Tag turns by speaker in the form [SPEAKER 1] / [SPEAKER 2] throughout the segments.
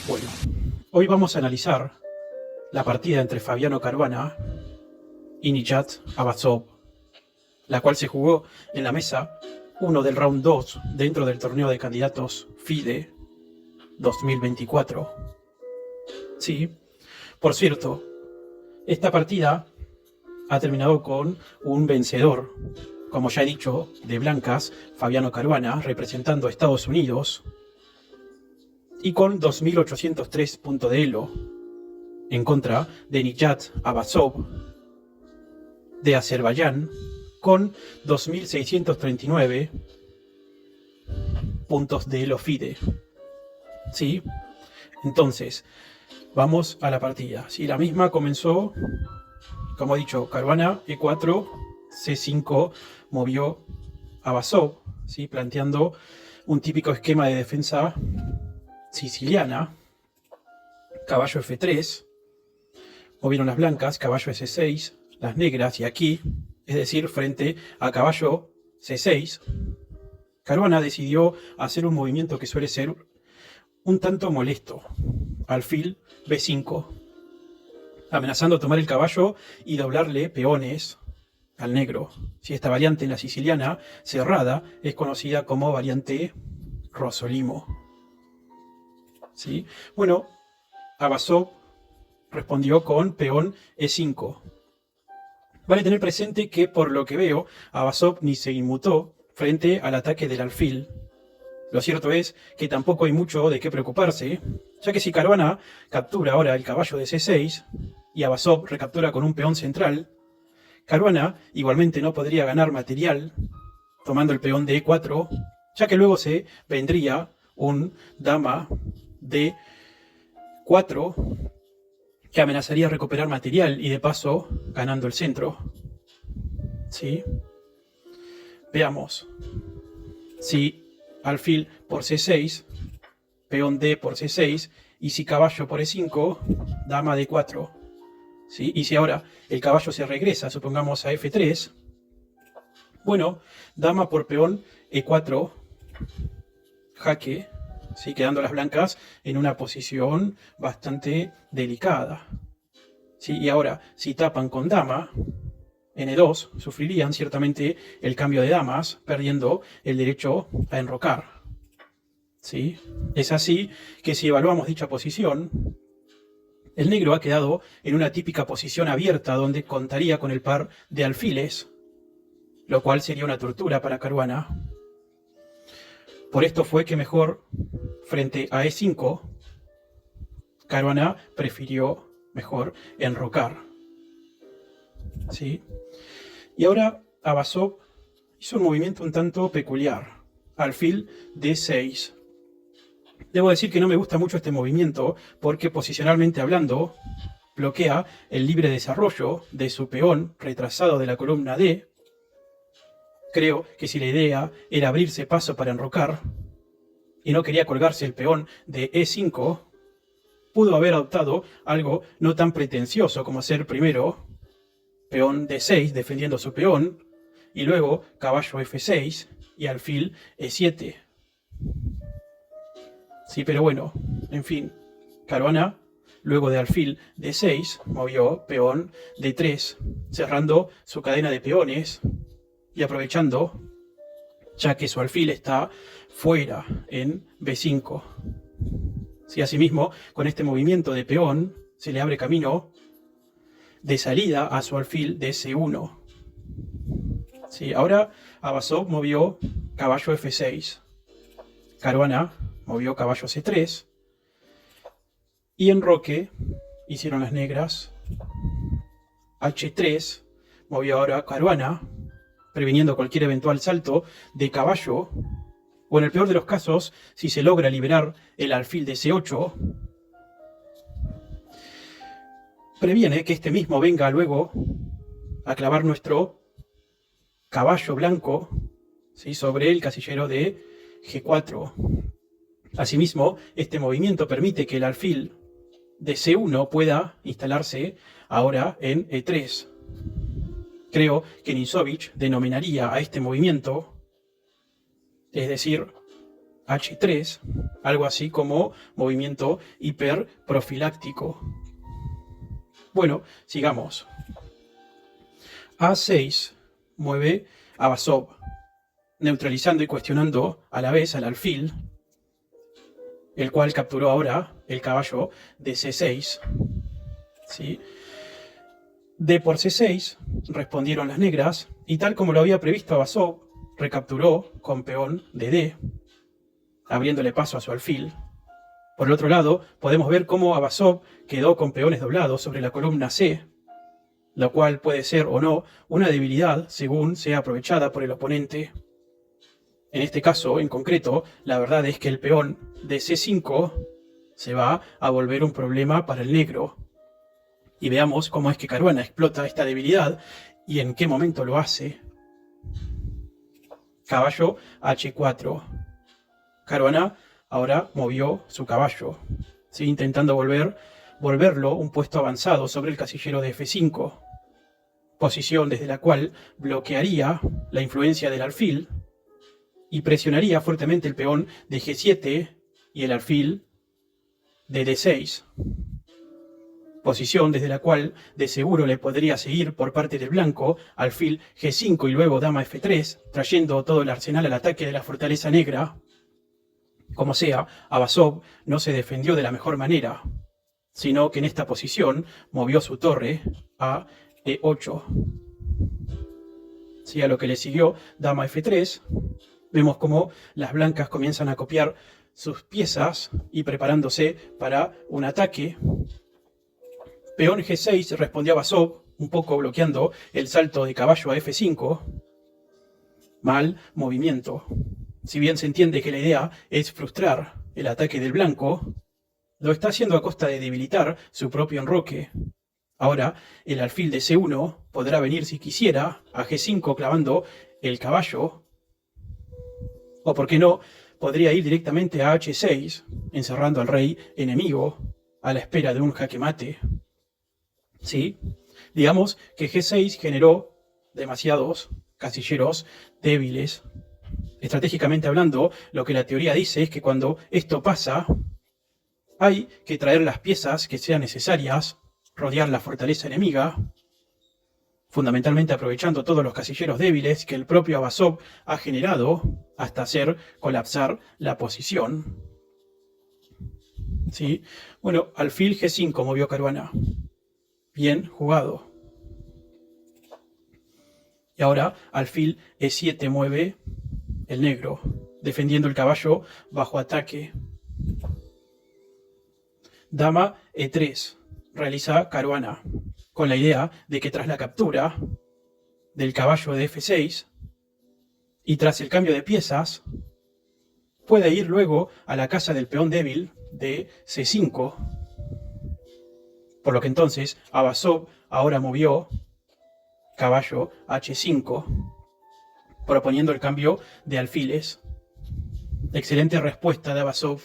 [SPEAKER 1] Bueno, hoy vamos a analizar la partida entre Fabiano Caruana y Nijat Abasov, la cual se jugó en la mesa 1 del round 2 dentro del torneo de candidatos FIDE 2024. Sí, por cierto, esta partida ha terminado con un vencedor, como ya he dicho, de blancas, Fabiano Caruana, representando a Estados Unidos, y con 2.803 puntos de elo, en contra de Nijat Abasov, de Azerbaiyán, con 2.639 puntos de elo FIDE. ¿Sí? Entonces, vamos a la partida. Sí, la misma comenzó, como he dicho, Caruana E4, C5 movió Abasov, ¿sí? Planteando un típico esquema de defensa siciliana. Caballo F3, movieron las blancas, caballo S6, las negras, y aquí, es decir, frente a caballo C6, Caruana decidió hacer un movimiento que suele ser un tanto molesto, alfil B5, amenazando tomar el caballo y doblarle peones al negro. Si esta variante en la siciliana cerrada es conocida como variante Rosolimo. ¿Sí? Bueno, Abasov respondió con peón E5. Vale tener presente que, por lo que veo, Abasov ni se inmutó frente al ataque del alfil. Lo cierto es que tampoco hay mucho de qué preocuparse, ya que si Caruana captura ahora el caballo de C6 y Abasov recaptura con un peón central, Caruana igualmente no podría ganar material tomando el peón de E4, ya que luego se vendría un dama de 4 que amenazaría recuperar material y de paso ganando el centro. ¿Sí? Veamos. Si alfil por C6, peón D por C6, y si caballo por E5, dama D4. ¿Sí? Y si ahora el caballo se regresa, supongamos a F3, bueno, dama por peón E4, jaque, ¿sí? Quedando las blancas en una posición bastante delicada. ¿Sí? Y ahora, si tapan con dama, N2, sufrirían ciertamente el cambio de damas, perdiendo el derecho a enrocar. ¿Sí? Es así que si evaluamos dicha posición, el negro ha quedado en una típica posición abierta donde contaría con el par de alfiles, lo cual sería una tortura para Caruana. Por esto fue que mejor, frente a E5, Caruana prefirió mejor enrocar. ¿Sí? Y ahora Abasov hizo un movimiento un tanto peculiar, alfil D6. Debo decir que no me gusta mucho este movimiento porque posicionalmente hablando bloquea el libre desarrollo de su peón retrasado de la columna D. Creo que si la idea era abrirse paso para enrocar y no quería colgarse el peón de E5, pudo haber adoptado algo no tan pretencioso como hacer primero peón D6 defendiendo su peón y luego caballo F6 y alfil E7. Sí, pero bueno, en fin, Caruana, luego de alfil D6, movió peón D3, cerrando su cadena de peones y aprovechando, ya que su alfil está fuera en B5. Sí, asimismo, con este movimiento de peón, se le abre camino de salida a su alfil de C1. Sí, ahora Abasov movió caballo F6. Caruana movió caballo C3. Y en roque hicieron las negras. H3 movió ahora Caruana, previniendo cualquier eventual salto de caballo. O en el peor de los casos, si se logra liberar el alfil de C8, previene que este mismo venga luego a clavar nuestro caballo blanco, ¿sí? Sobre el casillero de G4. Asimismo, este movimiento permite que el alfil de C1 pueda instalarse ahora en E3. Creo que Nisovich denominaría a este movimiento, es decir, H3, algo así como movimiento hiperprofiláctico. Bueno, sigamos. A6 mueve a Basov, neutralizando y cuestionando a la vez al alfil, el cual capturó ahora el caballo de C6. ¿Sí? D por C6 respondieron las negras, y tal como lo había previsto Basov, recapturó con peón de D, abriéndole paso a su alfil. Por el otro lado, podemos ver cómo Abasov quedó con peones doblados sobre la columna C, lo cual puede ser o no una debilidad según sea aprovechada por el oponente. En este caso, en concreto, la verdad es que el peón de C5 se va a volver un problema para el negro. Y veamos cómo es que Caruana explota esta debilidad y en qué momento lo hace. Caballo H4. Caruana ahora movió su caballo, ¿sí? Intentando volverlo un puesto avanzado sobre el casillero de F5, posición desde la cual bloquearía la influencia del alfil y presionaría fuertemente el peón de G7 y el alfil de D6, posición desde la cual de seguro le podría seguir por parte del blanco alfil G5 y luego dama F3, trayendo todo el arsenal al ataque de la fortaleza negra. Como sea, Abasov no se defendió de la mejor manera, sino que en esta posición movió su torre a E8. Sí, a lo que le siguió dama F3, vemos cómo las blancas comienzan a copiar sus piezas y preparándose para un ataque. Peón G6 respondió a Abasov, un poco bloqueando el salto de caballo a F5. Mal movimiento. Si bien se entiende que la idea es frustrar el ataque del blanco, lo está haciendo a costa de debilitar su propio enroque. Ahora, el alfil de C1 podrá venir si quisiera a G5 clavando el caballo, o por qué no, podría ir directamente a H6, encerrando al rey enemigo a la espera de un jaque mate. ¿Sí? Digamos que G6 generó demasiados casilleros débiles. Estratégicamente hablando, lo que la teoría dice es que cuando esto pasa, hay que traer las piezas que sean necesarias, rodear la fortaleza enemiga, fundamentalmente aprovechando todos los casilleros débiles que el propio Abasov ha generado hasta hacer colapsar la posición. ¿Sí? Bueno, alfil G5 movió Caruana. Bien jugado. Y ahora alfil E7 mueve el negro, defendiendo el caballo bajo ataque. Dama E3 realiza Caruana, con la idea de que tras la captura del caballo de F6 y tras el cambio de piezas, puede ir luego a la casa del peón débil de C5, por lo que entonces Abasov ahora movió caballo H5, proponiendo el cambio de alfiles. Excelente respuesta de Abasov.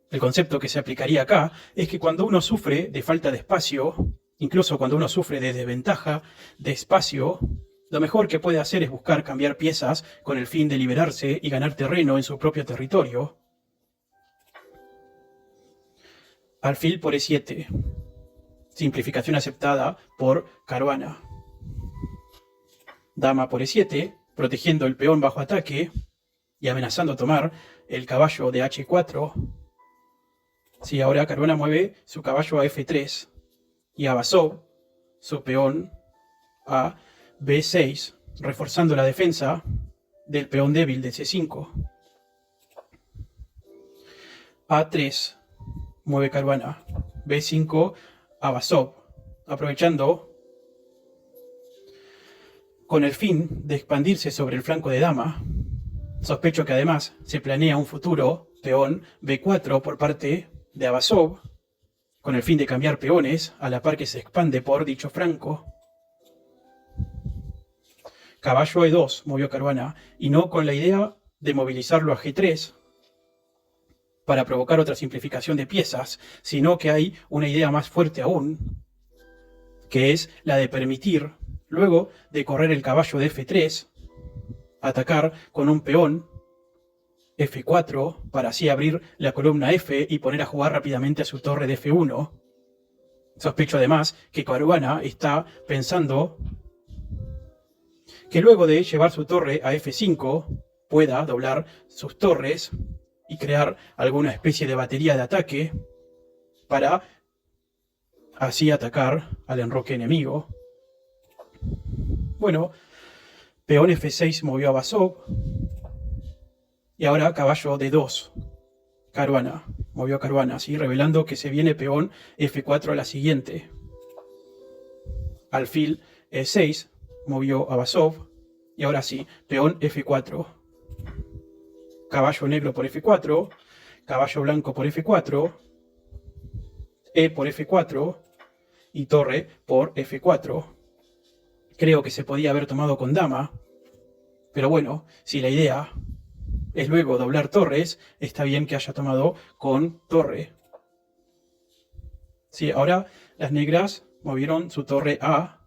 [SPEAKER 1] El concepto que se aplicaría acá es que cuando uno sufre de falta de espacio, incluso cuando uno sufre de desventaja de espacio, lo mejor que puede hacer es buscar cambiar piezas con el fin de liberarse y ganar terreno en su propio territorio. Alfil por E7. Simplificación aceptada por Caruana. Dama por E7, protegiendo el peón bajo ataque y amenazando tomar el caballo de H4. Sí, ahora Caruana mueve su caballo a F3 y Abasov su peón a B6, reforzando la defensa del peón débil de C5. A3 mueve Caruana, B5 Abasov, aprovechando con el fin de expandirse sobre el flanco de dama. Sospecho que además se planea un futuro peón B4 por parte de Abasov, con el fin de cambiar peones a la par que se expande por dicho flanco. Caballo E2 movió Caruana, y no con la idea de movilizarlo a G3 para provocar otra simplificación de piezas, sino que hay una idea más fuerte aún, que es la de permitir, luego de correr el caballo de F3, atacar con un peón F4 para así abrir la columna F y poner a jugar rápidamente a su torre de F1. Sospecho además que Caruana está pensando que luego de llevar su torre a F5 pueda doblar sus torres y crear alguna especie de batería de ataque para así atacar al enroque enemigo. Bueno, peón F6 movió a Basov y ahora caballo D2. Caruana, movió a Caruana, ¿sí? Revelando que se viene peón F4 a la siguiente. Alfil E6 movió a Basov y ahora sí, peón F4. Caballo negro por F4, caballo blanco por F4, E por F4 y torre por F4. Creo que se podía haber tomado con dama, pero bueno, si la idea es luego doblar torres, está bien que haya tomado con torre. Sí, ahora las negras movieron su torre a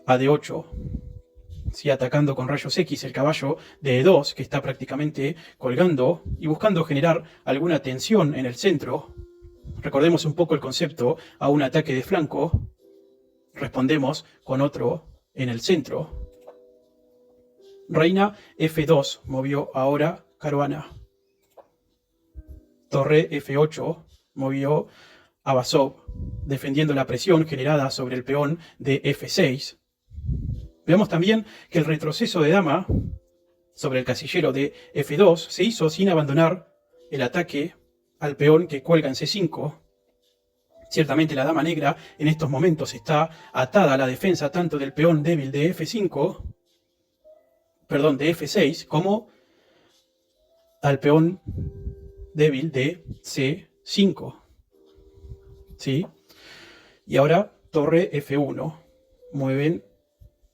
[SPEAKER 1] D8. Sí, atacando con rayos X el caballo de E2, que está prácticamente colgando y buscando generar alguna tensión en el centro. Recordemos un poco el concepto: a un ataque de flanco respondemos con otro en el centro. Reina F2 movió ahora Caruana. Torre F8 movió a Basov, defendiendo la presión generada sobre el peón de F6. Veamos también que el retroceso de dama sobre el casillero de F2 se hizo sin abandonar el ataque al peón que cuelga en C5. Ciertamente la dama negra en estos momentos está atada a la defensa tanto del peón débil de F5, de F6, como al peón débil de C5. ¿Sí? Y ahora torre F1. Mueven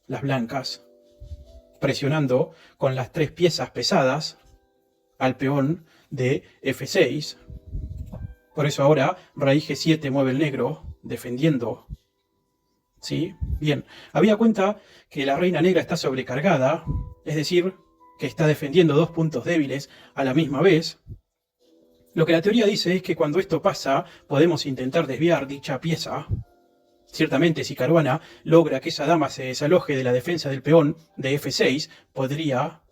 [SPEAKER 1] las blancas, presionando con las tres piezas pesadas al peón de F6. Por eso ahora rey G7 mueve el negro, defendiendo. ¿Sí? Bien, había cuenta que la reina negra está sobrecargada, es decir, que está defendiendo dos puntos débiles a la misma vez. Lo que la teoría dice es que cuando esto pasa, podemos intentar desviar dicha pieza. Ciertamente, si Caruana logra que esa dama se desaloje de la defensa del peón de F6, podría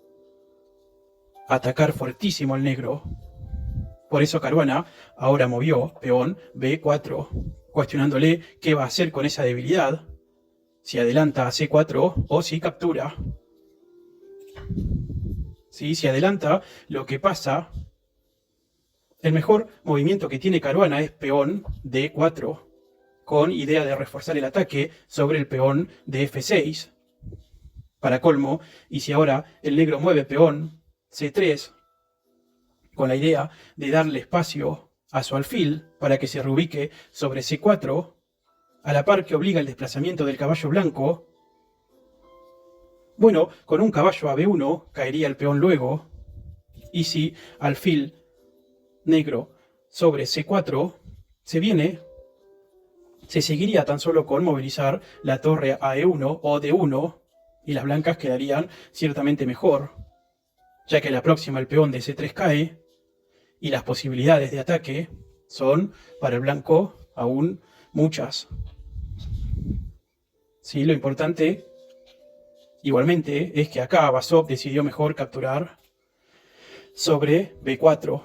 [SPEAKER 1] atacar fuertísimo al negro. Por eso Caruana ahora movió peón B4, cuestionándole qué va a hacer con esa debilidad, si adelanta a C4 o si captura. ¿Sí? Si adelanta, lo que pasa, el mejor movimiento que tiene Caruana es peón D4, con idea de reforzar el ataque sobre el peón de F6. Para colmo, y si ahora el negro mueve peón C3, con la idea de darle espacio a su alfil para que se reubique sobre C4, a la par que obliga el desplazamiento del caballo blanco, bueno, con un caballo a B1 caería el peón luego, y si alfil negro sobre C4 se seguiría tan solo con movilizar la torre a E1 o D1 y las blancas quedarían ciertamente mejor, ya que la próxima el peón de C3 cae y las posibilidades de ataque son para el blanco aún muchas. Sí, lo importante igualmente es que acá Basov decidió mejor capturar sobre B4.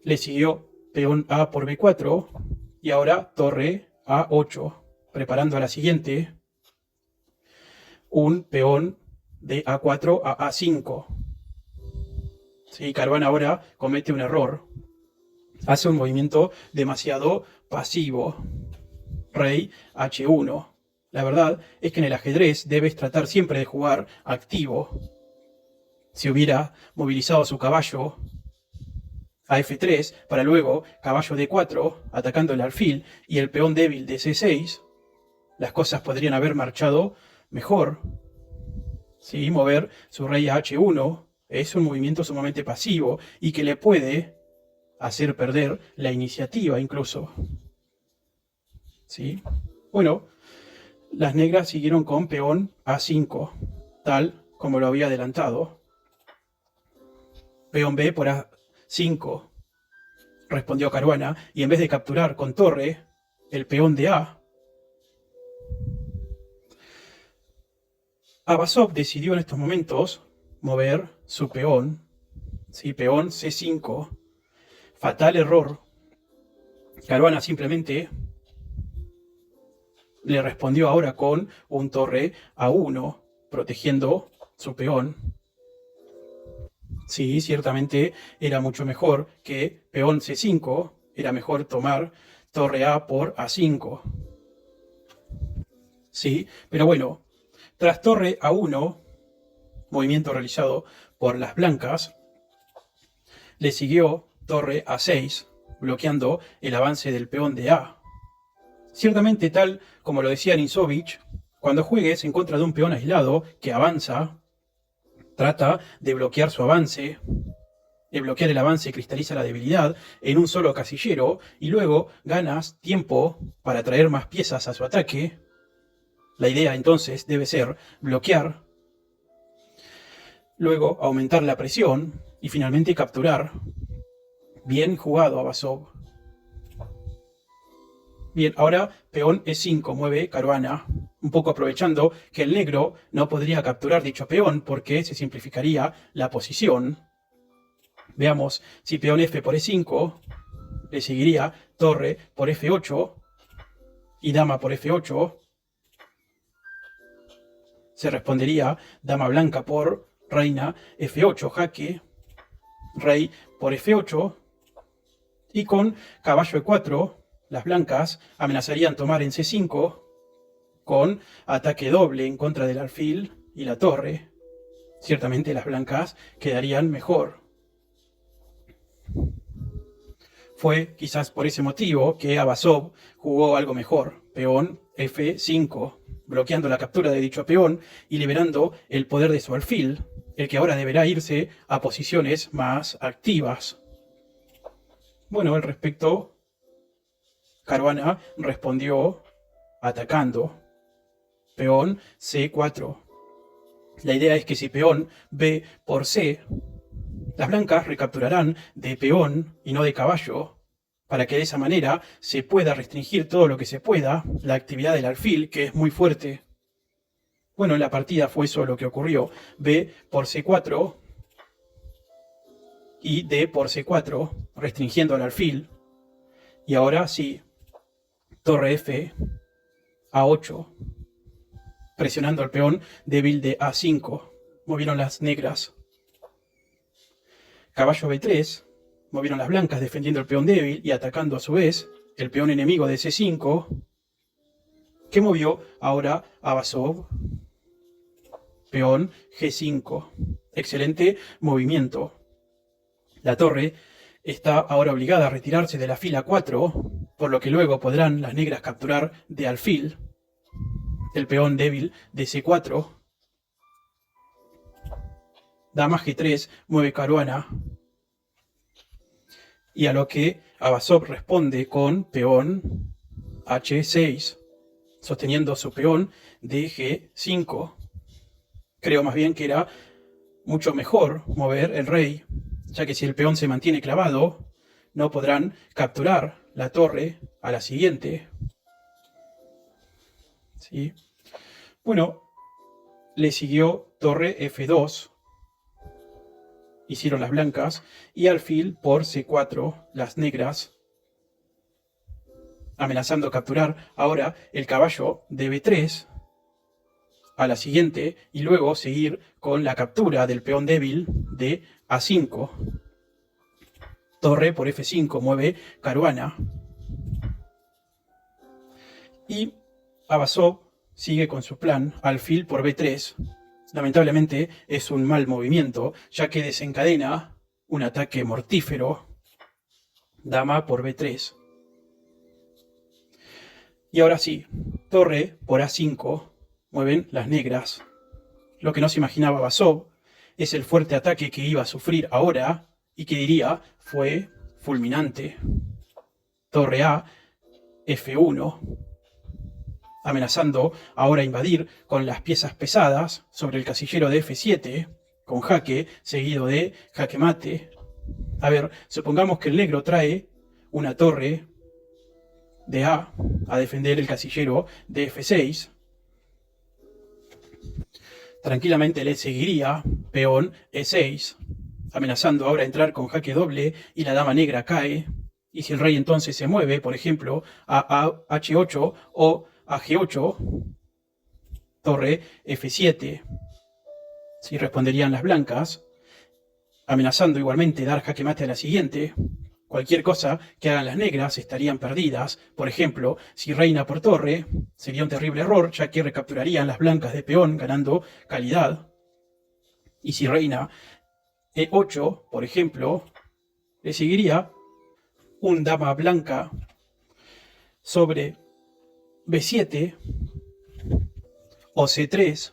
[SPEAKER 1] Le siguió peón A por B4 y ahora torre A8, preparando a la siguiente un peón de A4 a A5. Sí, Caruana ahora comete un error. Hace un movimiento demasiado pasivo. Rey H1. La verdad es que en el ajedrez debes tratar siempre de jugar activo. Si hubiera movilizado su caballo a F3 para luego caballo D4 atacando el alfil y el peón débil de C6, las cosas podrían haber marchado mejor. Sí, mover su rey a H1 es un movimiento sumamente pasivo y que le puede hacer perder la iniciativa incluso. ¿Sí? Bueno, las negras siguieron con peón A5. tal como lo había adelantado. Peón B por A5, respondió Caruana, y en vez de capturar con torre el peón de A, Avazov decidió en estos momentos mover su peón, ¿sí? Peón C5, fatal error. Caruana simplemente le respondió ahora con un torre A1, protegiendo su peón. Sí, ciertamente era mucho mejor que peón C5, era mejor tomar torre A por A5. Sí, pero bueno, tras torre A1, movimiento realizado por las blancas, le siguió torre A6, bloqueando el avance del peón de A. Ciertamente, tal como lo decía Nisovich, cuando juegues en contra de un peón aislado que avanza, trata de bloquear su avance. El bloquear el avance cristaliza la debilidad en un solo casillero y luego ganas tiempo para traer más piezas a su ataque. La idea entonces debe ser bloquear, luego aumentar la presión y finalmente capturar. Bien jugado, Avazov. Bien, ahora peón E5 mueve Caruana, un poco aprovechando que el negro no podría capturar dicho peón porque se simplificaría la posición. Veamos si peón F por E5, le seguiría torre por F8 y dama por F8. Se respondería dama blanca por reina F8, jaque, rey por F8 y con caballo E4. Las blancas amenazarían tomar en C5 con ataque doble en contra del alfil y la torre. Ciertamente las blancas quedarían mejor. Fue quizás por ese motivo que Avazov jugó algo mejor, peón F5, bloqueando la captura de dicho peón y liberando el poder de su alfil, el que ahora deberá irse a posiciones más activas. Bueno, al respecto, Caruana respondió atacando. Peón C4. La idea es que si peón B por C, las blancas recapturarán de peón y no de caballo, para que de esa manera se pueda restringir todo lo que se pueda la actividad del alfil, que es muy fuerte. Bueno, en la partida fue eso lo que ocurrió. B por C4 y D por C4, restringiendo al alfil. Y ahora sí, torre F, A8, presionando al peón débil de A5. Movieron las negras. Caballo B3, movieron las blancas defendiendo el peón débil y atacando a su vez el peón enemigo de C5, que movió ahora a Avazov. Peón G5. Excelente movimiento. La torre está ahora obligada a retirarse de la fila 4, por lo que luego podrán las negras capturar de alfil el peón débil de C4. Dama G3 mueve Caruana. Y a lo que Avazov responde con peón H6, sosteniendo su peón de G5. Creo más bien que era mucho mejor mover el rey, ya que si el peón se mantiene clavado, no podrán capturar la torre a la siguiente. ¿Sí? Bueno, le siguió torre F2, hicieron las blancas, y alfil por C4, las negras, amenazando capturar ahora el caballo de B3 a la siguiente, y luego seguir con la captura del peón débil de A5. Torre por F5 mueve Caruana. Y Avazov sigue con su plan, alfil por B3. Lamentablemente es un mal movimiento, ya que desencadena un ataque mortífero. Dama por B3. Y ahora sí, torre por A5, mueven las negras. Lo que no se imaginaba Avazov es el fuerte ataque que iba a sufrir ahora y que diría fue fulminante. Torre A, F1. amenazando ahora invadir con las piezas pesadas sobre el casillero de F7, con jaque, seguido de jaque mate. A ver, supongamos que el negro trae una torre de A defender el casillero de F6. Tranquilamente le seguiría peón E6, amenazando ahora entrar con jaque doble y la dama negra cae. Y si el rey entonces se mueve, por ejemplo, a H8 o a G8, torre F7, si responderían las blancas, amenazando igualmente dar jaque mate a la siguiente. Cualquier cosa que hagan las negras estarían perdidas. Por ejemplo, si reina por torre, sería un terrible error, ya que recapturarían las blancas de peón, ganando calidad. Y si reina E8, por ejemplo, le seguiría un dama blanca sobre B7 o C3,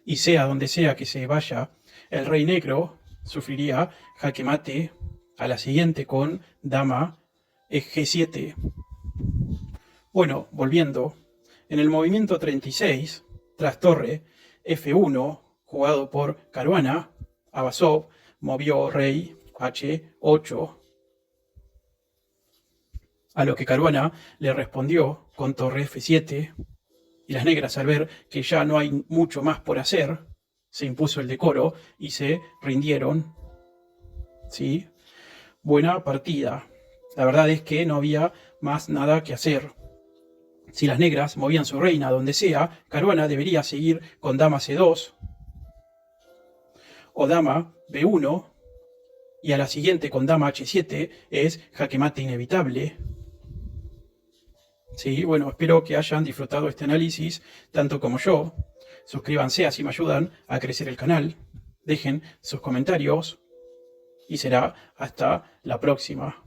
[SPEAKER 1] y sea donde sea que se vaya el rey negro, sufriría jaque mate a la siguiente con dama G7. Bueno, volviendo, en el movimiento 36, tras torre F1, jugado por Caruana, Abasov movió rey H8, a lo que Caruana le respondió con torre F7, y las negras, al ver que ya no hay mucho más por hacer, se impuso el decoro y se rindieron. ¿Sí? Buena partida. La verdad es que no había más nada que hacer. Si las negras movían su reina donde sea, Caruana debería seguir con dama C2 o dama B1, y a la siguiente con dama H7 es jaque mate inevitable. Sí, bueno, espero que hayan disfrutado este análisis tanto como yo. Suscríbanse, así me ayudan a crecer el canal. Dejen sus comentarios y será hasta la próxima.